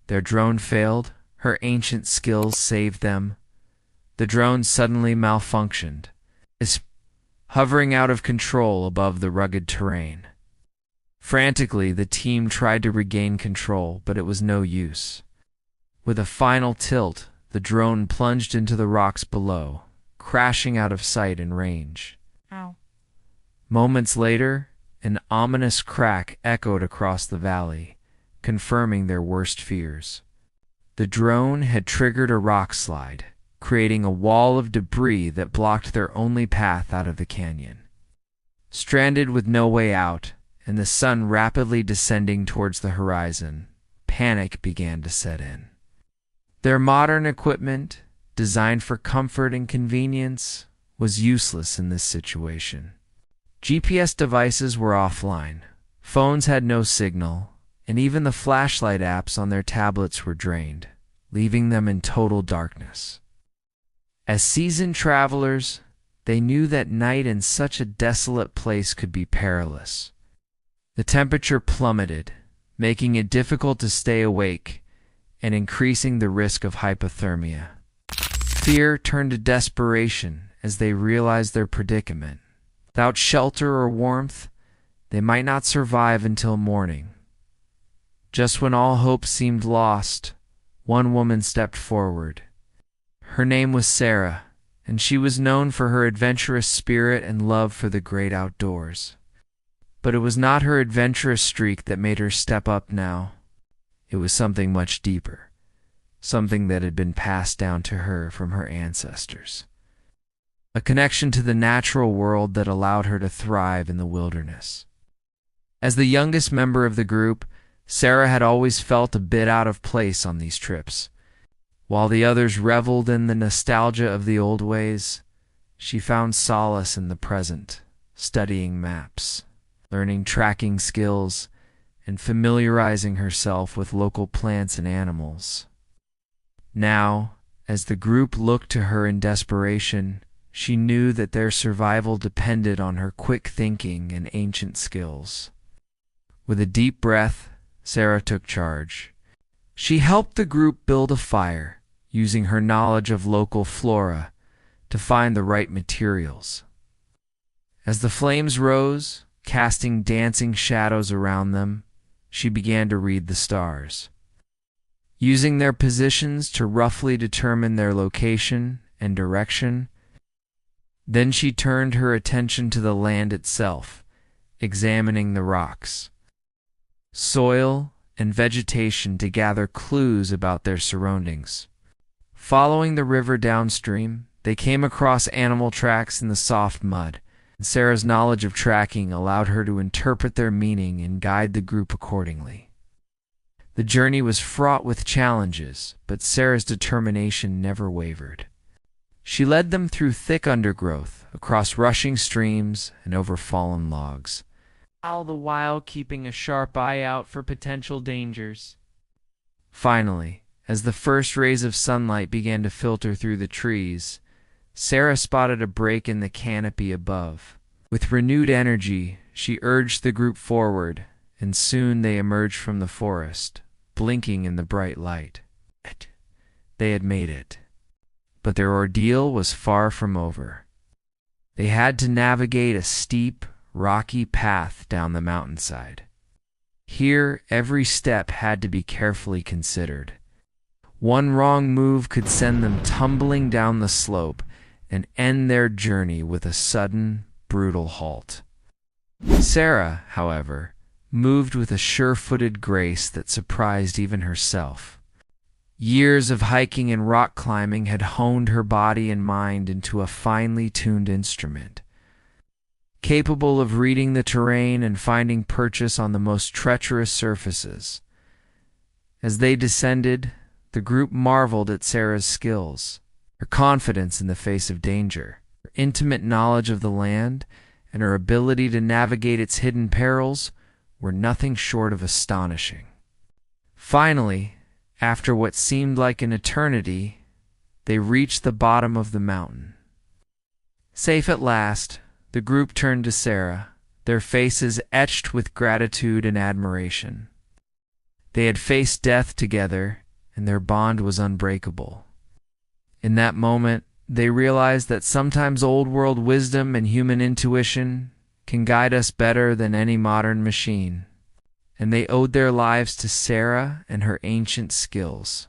Their drone failed. Her ancient skills saved them. The drone suddenly malfunctioned, hovering out of control above the rugged terrain. Frantically, the team tried to regain control, but it was no use. With a final tilt, the drone plunged into the rocks below, crashing out of sight and range. Ow. Moments later, an ominous crack echoed across the valley, confirming their worst fears. The drone had triggered a rock slide, creating a wall of debris that blocked their only path out of the canyon. Stranded with no way out, and the sun rapidly descending towards the horizon, panic began to set in. Their modern equipment, designed for comfort and convenience, was useless in this situation. GPS devices were offline, phones had no signal, and even the flashlight apps on their tablets were drained, leaving them in total darkness. As seasoned travelers, they knew that night in such a desolate place could be perilous. The temperature plummeted, making it difficult to stay awake and increasing the risk of hypothermia. Fear turned to desperation as they realized their predicament. Without shelter or warmth, they might not survive until morning. Just when all hope seemed lost, one woman stepped forward. Her name was Sarah, and she was known for her adventurous spirit and love for the great outdoors. But it was not her adventurous streak that made her step up now. It was something much deeper, something that had been passed down to her from her ancestors. A connection to the natural world that allowed her to thrive in the wilderness. As the youngest member of the group, Sarah had always felt a bit out of place on these trips. While the others reveled in the nostalgia of the old ways, she found solace in the present, studying maps, learning tracking skills, and familiarizing herself with local plants and animals. Now, as the group looked to her in desperation, she knew that their survival depended on her quick thinking and ancient skills. With a deep breath, Sarah took charge. She helped the group build a fire, using her knowledge of local flora to find the right materials. As the flames rose, casting dancing shadows around them, she began to read the stars. Using their positions to roughly determine their location and direction, then she turned her attention to the land itself, examining the rocks, soil, and vegetation to gather clues about their surroundings. Following the river downstream, they came across animal tracks in the soft mud. Sarah's knowledge of tracking allowed her to interpret their meaning and guide the group accordingly. The journey was fraught with challenges, but Sarah's determination never wavered. She led them through thick undergrowth, across rushing streams, and over fallen logs, all the while keeping a sharp eye out for potential dangers. Finally, as the first rays of sunlight began to filter through the trees, Sarah spotted a break in the canopy above. With renewed energy, she urged the group forward, and soon they emerged from the forest, blinking in the bright light. They had made it. But their ordeal was far from over. They had to navigate a steep, rocky path down the mountainside. Here, every step had to be carefully considered. One wrong move could send them tumbling down the slope and end their journey with a sudden, brutal halt. Sarah, however, moved with a sure-footed grace that surprised even herself. Years of hiking and rock climbing had honed her body and mind into a finely tuned instrument, capable of reading the terrain and finding purchase on the most treacherous surfaces. As they descended, the group marveled at Sarah's skills, her confidence in the face of danger, her intimate knowledge of the land, and her ability to navigate its hidden perils were nothing short of astonishing. Finally, after what seemed like an eternity, they reached the bottom of the mountain. Safe at last, the group turned to Sarah, their faces etched with gratitude and admiration. They had faced death together, and their bond was unbreakable. In that moment, they realized that sometimes old-world wisdom and human intuition can guide us better than any modern machine, and they owed their lives to Sarah and her ancient skills.